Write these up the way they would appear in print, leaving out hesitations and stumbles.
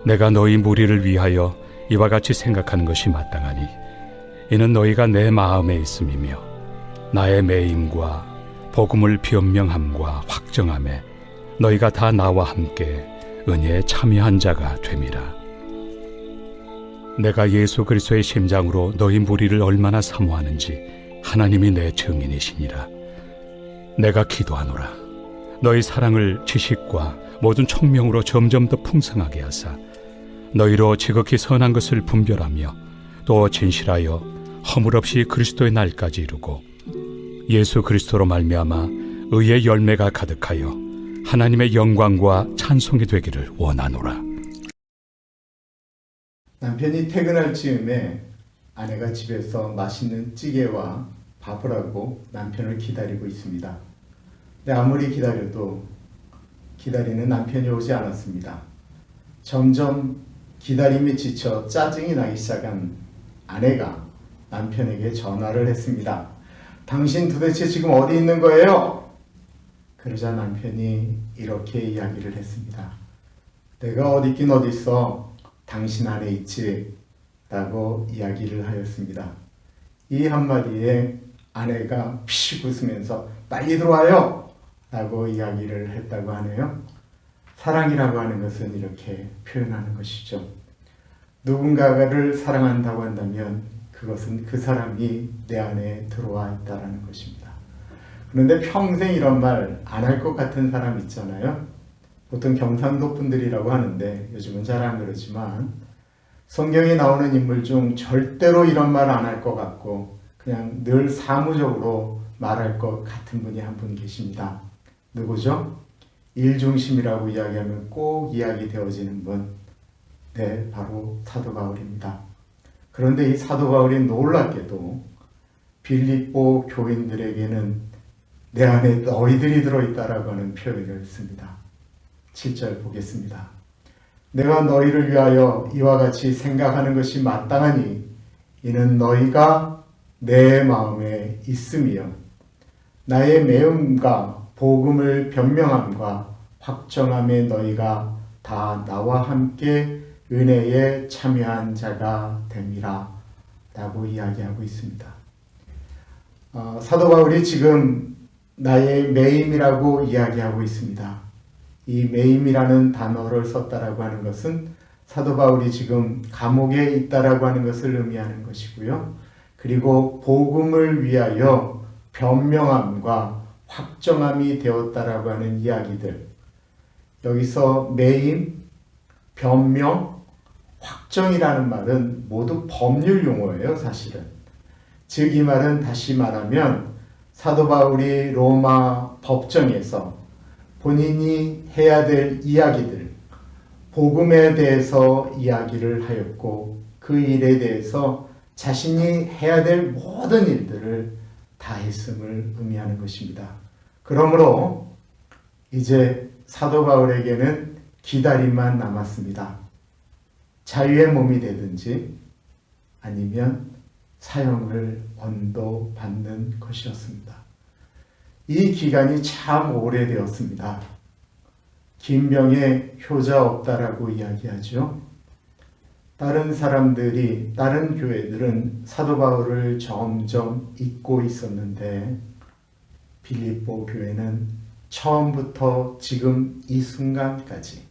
내가 너희 무리를 위하여 이와 같이 생각하는 것이 마땅하니 이는 너희가 내 마음에 있음이며 나의 매임과 복음을 변명함과 확정함에 너희가 다 나와 함께 은혜에 참여한 자가 됨이라. 내가 예수 그리스도의 심장으로 너희 무리를 얼마나 사모하는지 하나님이 내 증인이시니라. 내가 기도하노라. 너희 사랑을 지식과 모든 총명으로 점점 더 풍성하게 하사 너희로 지극히 선한 것을 분별하며 또 진실하여 허물 없이 그리스도의 날까지 이루고 예수 그리스도로 말미암아 의의 열매가 가득하여 하나님의 영광과 찬송이 되기를 원하노라. 남편이 퇴근할 즈음에 아내가 집에서 맛있는 찌개와 밥을 하고 남편을 기다리고 있습니다. 근데 아무리 기다려도 기다리는 남편이 오지 않았습니다. 점점 기다림에 지쳐 짜증이 나기 시작한 아내가 남편에게 전화를 했습니다. 당신 도대체 지금 어디 있는 거예요? 그러자 남편이 이렇게 이야기를 했습니다. 내가 어디 있긴 어디 있어. 당신 안에 있지. 라고 이야기를 하였습니다. 이 한마디에 아내가 피식 웃으면서 빨리 들어와요. 라고 이야기를 했다고 하네요. 사랑이라고 하는 것은 이렇게 표현하는 것이죠. 누군가를 사랑한다고 한다면 그것은 그 사람이 내 안에 들어와 있다는 것입니다. 그런데 평생 이런 말 안 할 것 같은 사람 있잖아요. 보통 경상도 분들이라고 하는데 요즘은 잘 안 그러지만 성경에 나오는 인물 중 절대로 이런 말 안 할 것 같고 그냥 늘 사무적으로 말할 것 같은 분이 한 분 계십니다. 누구죠? 일중심이라고 이야기하면 꼭 이야기되어지는 분. 네, 바로 사도 바울입니다. 그런데 이 사도 바울이 놀랍게도 빌립보 교인들에게는 내 안에 너희들이 들어있다라고 하는 표현을 씁니다. 7절 보겠습니다. 내가 너희를 위하여 이와 같이 생각하는 것이 마땅하니 이는 너희가 내 마음에 있음이요 나의 매음과 복음을 변명함과 확정함에 너희가 다 나와 함께 은혜에 참여한 자가 됨이라 라고 이야기하고 있습니다. 사도 바울이 지금 나의 매임이라고 이야기하고 있습니다. 이 매임이라는 단어를 썼다라고 하는 것은 사도 바울이 지금 감옥에 있다라고 하는 것을 의미하는 것이고요. 그리고 복음을 위하여 변명함과 확정함이 되었다라고 하는 이야기들. 여기서 매임, 변명, 확정이라는 말은 모두 법률 용어예요, 사실은. 즉, 이 말은 다시 말하면 사도 바울이 로마 법정에서 본인이 해야 될 이야기들, 복음에 대해서 이야기를 하였고 그 일에 대해서 자신이 해야 될 모든 일들을 다 했음을 의미하는 것입니다. 그러므로 이제 사도 바울에게는 기다림만 남았습니다. 자유의 몸이 되든지 아니면 사형을 언도받는 것이었습니다. 이 기간이 참 오래되었습니다. 김병에 효자 없다라고 이야기하죠. 다른 사람들이, 다른 교회들은 사도 바울을 점점 잊고 있었는데 빌립보 교회는 처음부터 지금 이 순간까지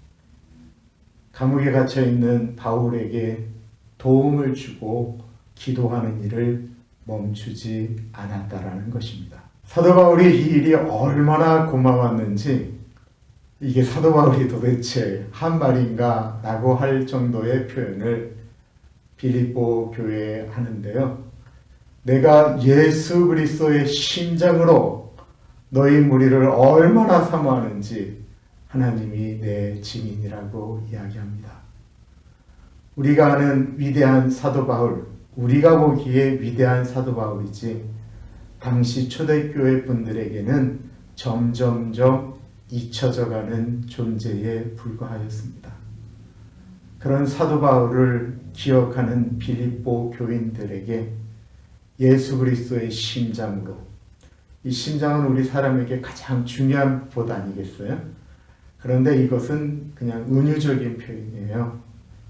감옥에 갇혀 있는 바울에게 도움을 주고 기도하는 일을 멈추지 않았다라는 것입니다. 사도 바울이 이 일이 얼마나 고마웠는지 이게 사도 바울이 도대체 한 말인가 라고 할 정도의 표현을 빌립보 교회에 하는데요. 내가 예수 그리스도의 심장으로 너희 무리를 얼마나 사모하는지 하나님이 내 증인이라고 이야기합니다. 우리가 아는 위대한 사도 바울, 우리가 보기에 위대한 사도 바울이지 당시 초대교회 분들에게는 점점점 잊혀져가는 존재에 불과하였습니다. 그런 사도 바울을 기억하는 빌립보 교인들에게 예수 그리스도의 심장으로, 이 심장은 우리 사람에게 가장 중요한 봇 아니겠어요? 그런데 이것은 그냥 은유적인 표현이에요.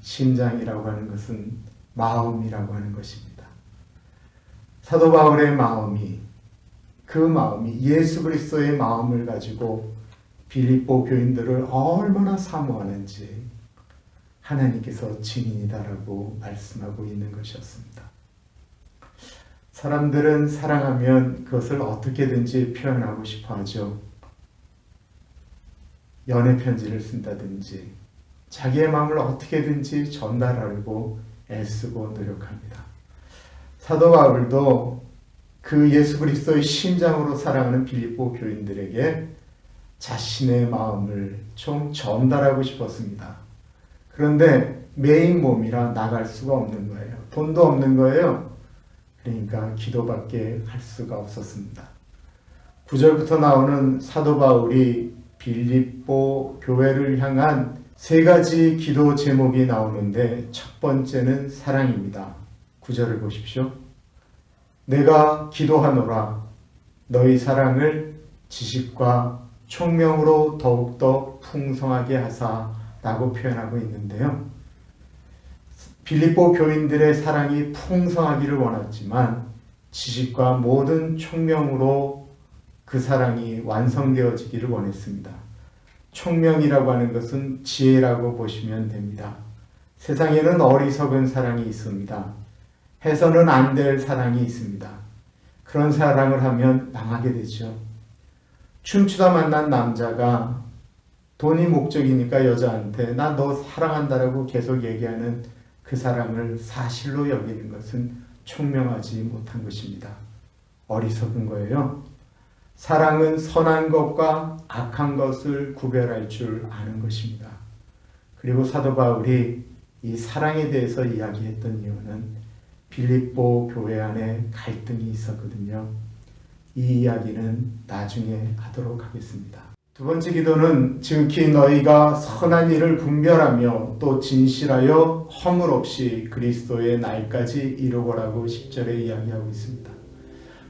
심장이라고 하는 것은 마음이라고 하는 것입니다. 사도 바울의 마음이, 그 마음이 예수 그리스도의 마음을 가지고 빌립보 교인들을 얼마나 사모하는지 하나님께서 증인이다라고 말씀하고 있는 것이었습니다. 사람들은 사랑하면 그것을 어떻게든지 표현하고 싶어 하죠. 연애 편지를 쓴다든지 자기의 마음을 어떻게든지 전달하려고 애쓰고 노력합니다. 사도 바울도 그 예수 그리스도의 심장으로 사랑하는 빌립보 교인들에게 자신의 마음을 좀 전달하고 싶었습니다. 그런데 메인 몸이라 나갈 수가 없는 거예요. 돈도 없는 거예요. 그러니까 기도밖에 할 수가 없었습니다. 9절부터 나오는 사도 바울이 빌립보 교회를 향한 세 가지 기도 제목이 나오는데 첫 번째는 사랑입니다. 9절을 보십시오. 내가 기도하노라 너희 사랑을 지식과 총명으로 더욱더 풍성하게 하사 라고 표현하고 있는데요. 빌립보 교인들의 사랑이 풍성하기를 원했지만 지식과 모든 총명으로 그 사랑이 완성되어지기를 원했습니다. 총명이라고 하는 것은 지혜라고 보시면 됩니다. 세상에는 어리석은 사랑이 있습니다. 해서는 안 될 사랑이 있습니다. 그런 사랑을 하면 망하게 되죠. 춤추다 만난 남자가 돈이 목적이니까 여자한테 나 너 사랑한다라고 계속 얘기하는 그 사랑을 사실로 여기는 것은 총명하지 못한 것입니다. 어리석은 거예요. 사랑은 선한 것과 악한 것을 구별할 줄 아는 것입니다. 그리고 사도 바울이 이 사랑에 대해서 이야기했던 이유는 빌립보 교회 안에 갈등이 있었거든요. 이 이야기는 나중에 하도록 하겠습니다. 두 번째 기도는 지극히 너희가 선한 일을 분별하며 또 진실하여 허물 없이 그리스도의 날까지 이루고라고 10절에 이야기하고 있습니다.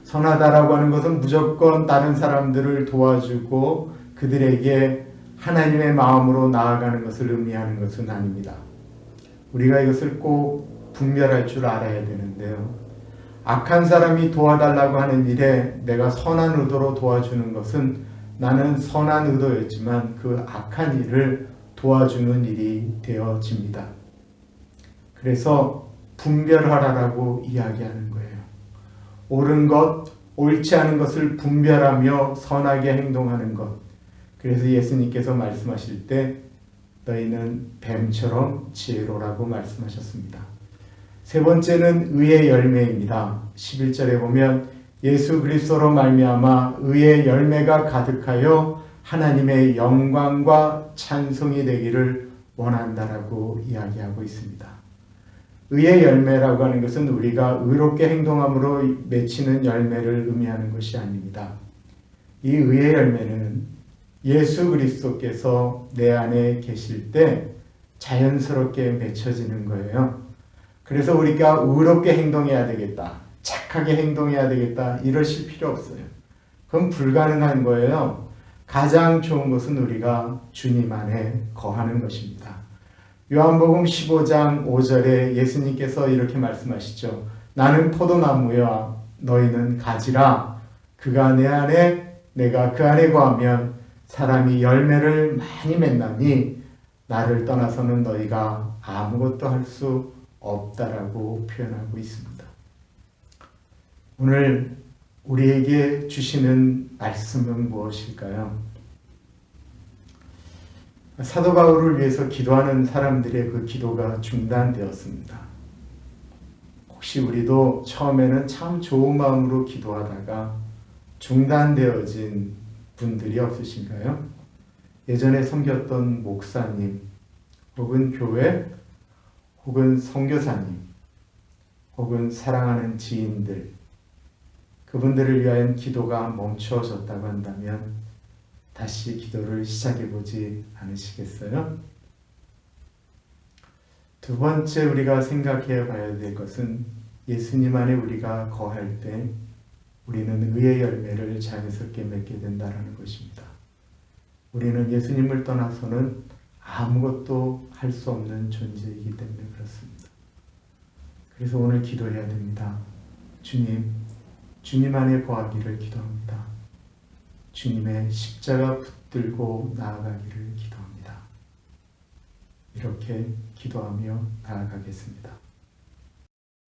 선하다라고 하는 것은 무조건 다른 사람들을 도와주고 그들에게 하나님의 마음으로 나아가는 것을 의미하는 것은 아닙니다. 우리가 이것을 꼭 분별할 줄 알아야 되는데요. 악한 사람이 도와달라고 하는 일에 내가 선한 의도로 도와주는 것은 나는 선한 의도였지만 그 악한 일을 도와주는 일이 되어집니다. 그래서 분별하라라고 이야기하는 거예요. 옳은 것, 옳지 않은 것을 분별하며 선하게 행동하는 것. 그래서 예수님께서 말씀하실 때 너희는 뱀처럼 지혜로라고 말씀하셨습니다. 세 번째는 의의 열매입니다. 11절에 보면 예수 그리스도로 말미암아 의의 열매가 가득하여 하나님의 영광과 찬송이 되기를 원한다라고 이야기하고 있습니다. 의의 열매라고 하는 것은 우리가 의롭게 행동함으로 맺히는 열매를 의미하는 것이 아닙니다. 이 의의 열매는 예수 그리스도께서 내 안에 계실 때 자연스럽게 맺혀지는 거예요. 그래서 우리가 의롭게 행동해야 되겠다. 착하게 행동해야 되겠다. 이러실 필요 없어요. 그건 불가능한 거예요. 가장 좋은 것은 우리가 주님 안에 거하는 것입니다. 요한복음 15장 5절에 예수님께서 이렇게 말씀하시죠. 나는 포도나무야 너희는 가지라. 그가 내 안에 내가 그 안에 거하면 사람이 열매를 많이 맺나니 나를 떠나서는 너희가 아무것도 할 수 없다라고 표현하고 있습니다. 오늘 우리에게 주시는 말씀은 무엇일까요? 사도 바울을 위해서 기도하는 사람들의 그 기도가 중단되었습니다. 혹시 우리도 처음에는 참 좋은 마음으로 기도하다가 중단되어진 분들이 없으신가요? 예전에 섬겼던 목사님, 혹은 교회, 혹은 선교사님, 혹은 사랑하는 지인들, 그분들을 위한 기도가 멈추어졌다고 한다면 다시 기도를 시작해보지 않으시겠어요? 두 번째 우리가 생각해 봐야 될 것은 예수님 안에 우리가 거할 때 우리는 의의 열매를 자연스럽게 맺게 된다는 것입니다. 우리는 예수님을 떠나서는 아무것도 할 수 없는 존재이기 때문에 그렇습니다. 그래서 오늘 기도해야 됩니다. 주님, 주님 안에 거하기를 기도합니다. 주님의 십자가 붙들고 나아가기를 기도합니다. 이렇게 기도하며 나아가겠습니다.